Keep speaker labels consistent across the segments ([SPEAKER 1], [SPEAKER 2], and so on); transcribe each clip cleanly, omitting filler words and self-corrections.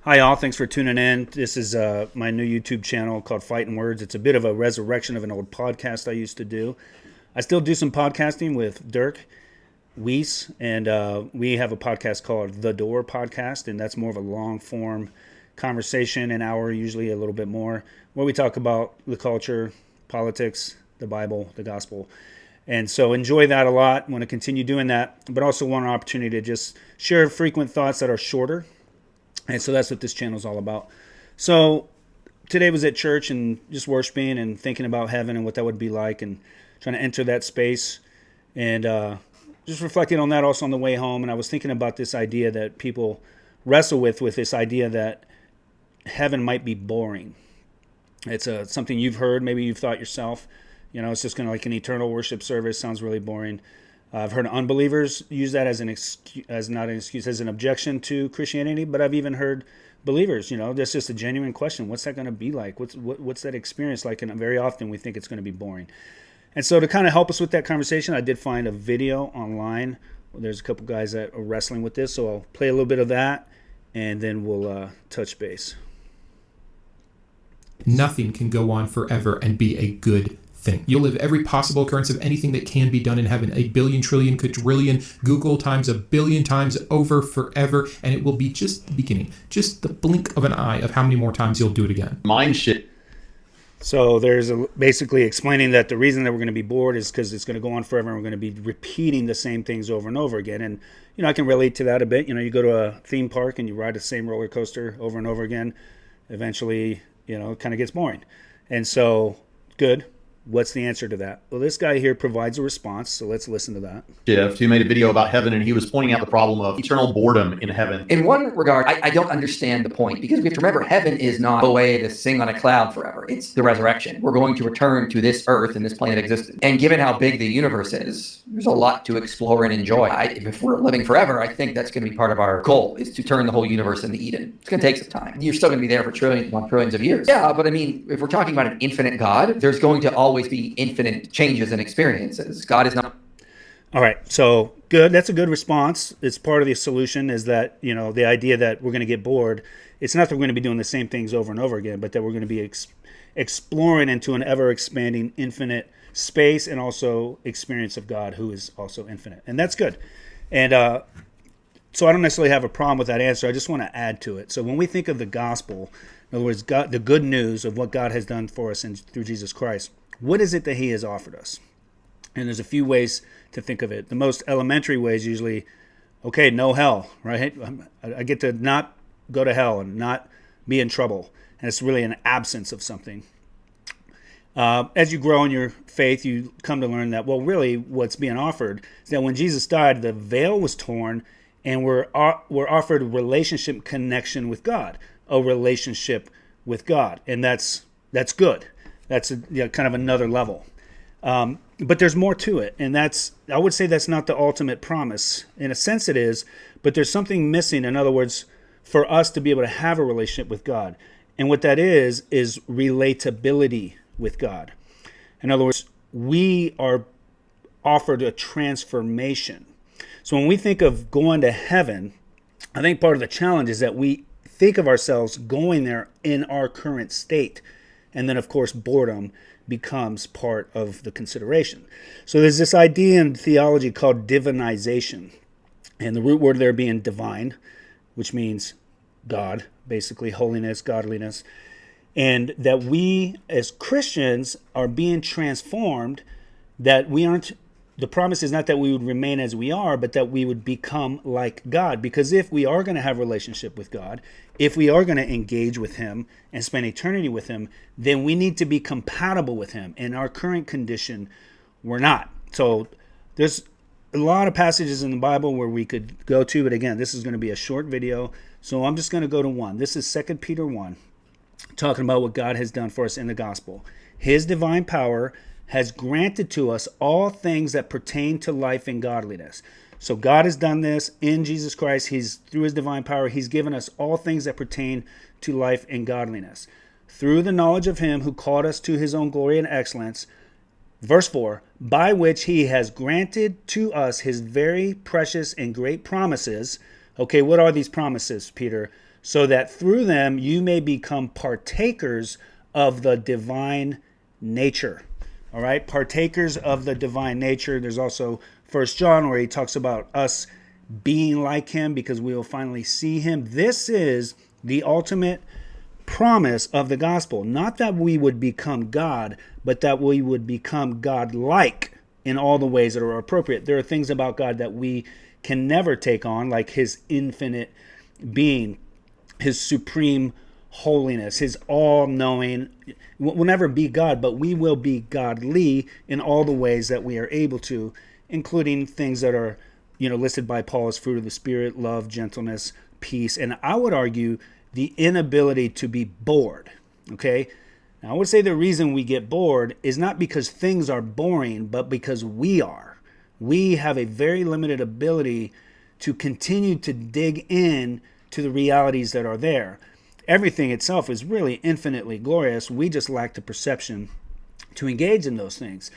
[SPEAKER 1] Hi, all. Thanks for tuning in. This is my new YouTube channel called Fighting Words. It's a bit of a resurrection of an old podcast I used to do. I still do some podcasting with Dirk Weiss, and we have a podcast called The Door Podcast, and that's more of a long form conversation, an hour, usually a little bit more, where we talk about the culture, politics, the Bible, the gospel. And so enjoy that a lot. Want to continue doing that, but also want an opportunity to just share frequent thoughts that are shorter. And so that's what this channel is all about. So today was at church and just worshiping and thinking about heaven and what that would be like and trying to enter that space and just reflecting on that also on the way home. And I was thinking about this idea that people wrestle with this idea that heaven might be boring. It's something you've heard, maybe you've thought yourself. You know, it's just kind of like an eternal worship service. Sounds really boring. I've heard unbelievers use that as an excuse, as not an excuse, as an objection to Christianity. But I've even heard believers, you know, that's just a genuine question. What's that going to be like? What's that experience like? And very often we think it's going to be boring. And so to kind of help us with that conversation, I did find a video online. There's a couple guys that are wrestling with this, so I'll play a little bit of that, and then we'll touch base.
[SPEAKER 2] Nothing can go on forever and be a good thing. You'll live every possible occurrence of anything that can be done in heaven, a billion, trillion, quadrillion, Google times a billion times over forever, and it will be just the beginning, just the blink of an eye of how many more times you'll do it again.
[SPEAKER 3] Mind shit.
[SPEAKER 1] So there's basically explaining that the reason that we're going to be bored is because it's going to go on forever and we're going to be repeating the same things over and over again. And, you know, I can relate to that a bit. You know, you go to a theme park and you ride the same roller coaster over and over again. Eventually, you know, it kind of gets boring. And so, good. What's the answer to that? Well, this guy here provides a response, so let's listen to that.
[SPEAKER 3] Jeff, who made a video about heaven, and he was pointing out the problem of eternal boredom in heaven.
[SPEAKER 4] In one regard, I don't understand the point, because we have to remember heaven is not a way to sing on a cloud forever. It's the resurrection. We're going to return to this earth and this plane of existence. And given how big the universe is, there's a lot to explore and enjoy. If we're living forever, I think that's going to be part of our goal, is to turn the whole universe into Eden. It's going to take some time. You're still going to be there for trillions upon trillions of years. Yeah, but I mean, if we're talking about an infinite God, there's going to always be infinite changes and experiences. God is not.
[SPEAKER 1] All right, so good. That's a good response. It's part of the solution is that, you know, the idea that we're going to get bored. It's not that we're going to be doing the same things over and over again, but that we're going to be exploring into an ever-expanding infinite space and also experience of God, who is also infinite. And that's good. And so I don't necessarily have a problem with that answer. I just want to add to it. So when we think of the gospel, in other words, God, the good news of what God has done for us through Jesus Christ, what is it that he has offered us? And there's a few ways to think of it. The most elementary way is usually, okay, no hell, right? I get to not go to hell and not be in trouble. And it's really an absence of something. As you grow in your faith, you come to learn that, well, really what's being offered is that when Jesus died, the veil was torn and we're offered a relationship connection with God, a relationship with God. And that's good. That's kind of another level. But there's more to it. And I would say that's not the ultimate promise. In a sense it is, but there's something missing. In other words, for us to be able to have a relationship with God. And what that is relatability with God. In other words, we are offered a transformation. So when we think of going to heaven, I think part of the challenge is that we think of ourselves going there in our current state. And then, of course, boredom becomes part of the consideration. So there's this idea in theology called divinization. And the root word there being divine, which means God, basically holiness, godliness. And that we as Christians are being transformed, that we aren't, the promise is not that we would remain as we are, but that we would become like God. Because if we are going to have a relationship with God, if we are going to engage with him and spend eternity with him, then we need to be compatible with him. In our current condition, we're not. So there's a lot of passages in the Bible where we could go to, but again, this is going to be a short video. So I'm just going to go to one. This is 2 Peter 1, talking about what God has done for us in the gospel. His divine power has granted to us all things that pertain to life and godliness. So God has done this in Jesus Christ. He's through his divine power, he's given us all things that pertain to life and godliness. Through the knowledge of him who called us to his own glory and excellence, verse 4, by which he has granted to us his very precious and great promises. Okay, what are these promises, Peter? so that through them you may become partakers of the divine nature. All right, partakers of the divine nature. There's also 1 John where he talks about us being like him because we will finally see him. This is the ultimate promise of the gospel. Not that we would become God, but that we would become God-like in all the ways that are appropriate. There are things about God that we can never take on, like his infinite being, his supreme holiness, his all-knowing. We'll never be God, but we will be godly in all the ways that we are able to, including things that are, listed by Paul as fruit of the Spirit, love, gentleness, peace, and I would argue the inability to be bored. Okay? Now, I would say the reason we get bored is not because things are boring, but because we are. We have a very limited ability to continue to dig in to the realities that are there. Everything itself is really infinitely glorious. We just lack the perception to engage in those things.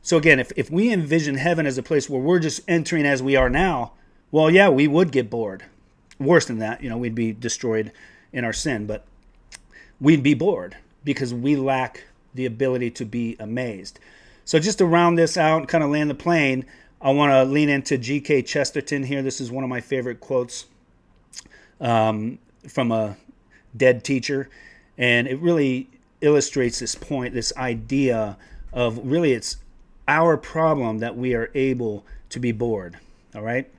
[SPEAKER 1] So again, if we envision heaven as a place where we're just entering as we are now, well, yeah, we would get bored. Worse than that, we'd be destroyed in our sin, but we'd be bored because we lack the ability to be amazed. So just to round this out and kind of land the plane, I want to lean into G.K. Chesterton here. This is one of my favorite quotes from a dead teacher, and it really illustrates this point, this idea of really it's our problem that we are able to be bored. All right?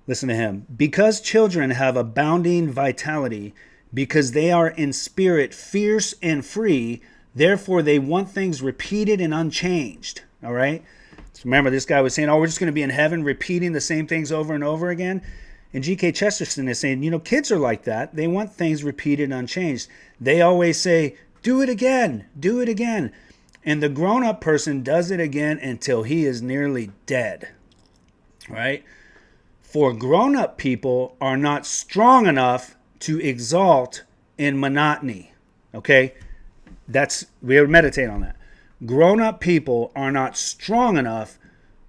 [SPEAKER 1] Listen to him. Because children have abounding vitality, because they are in spirit fierce and free, therefore they want things repeated and unchanged. All right? So remember, this guy was saying, we're just going to be in heaven repeating the same things over and over again. And G.K. Chesterton is saying, kids are like that. They want things repeated and unchanged. They always say, do it again, do it again. And the grown-up person does it again until he is nearly dead. Right? For grown-up people are not strong enough to exalt in monotony. Okay? We meditate on that. Grown-up people are not strong enough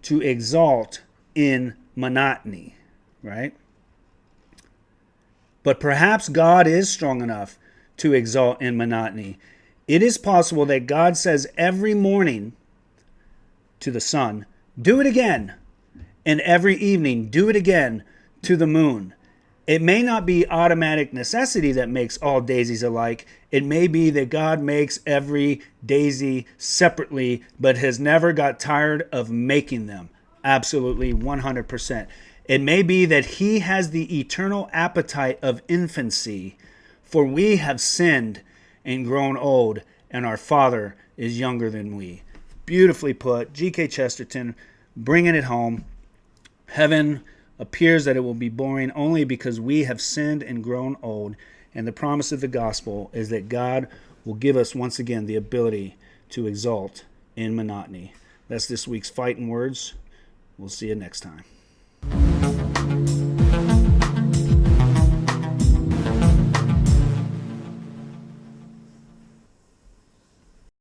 [SPEAKER 1] to exalt in monotony. Right? But perhaps God is strong enough to exalt in monotony. It is possible that God says every morning to the sun, do it again. And every evening, do it again to the moon. It may not be automatic necessity that makes all daisies alike. It may be that God makes every daisy separately, but has never got tired of making them. Absolutely, 100%. It may be that he has the eternal appetite of infancy, for we have sinned and grown old, and our Father is younger than we. Beautifully put. G.K. Chesterton, bringing it home. Heaven appears that it will be boring only because we have sinned and grown old, and the promise of the gospel is that God will give us once again the ability to exalt in monotony. That's this week's Fighting Words. We'll see you next time.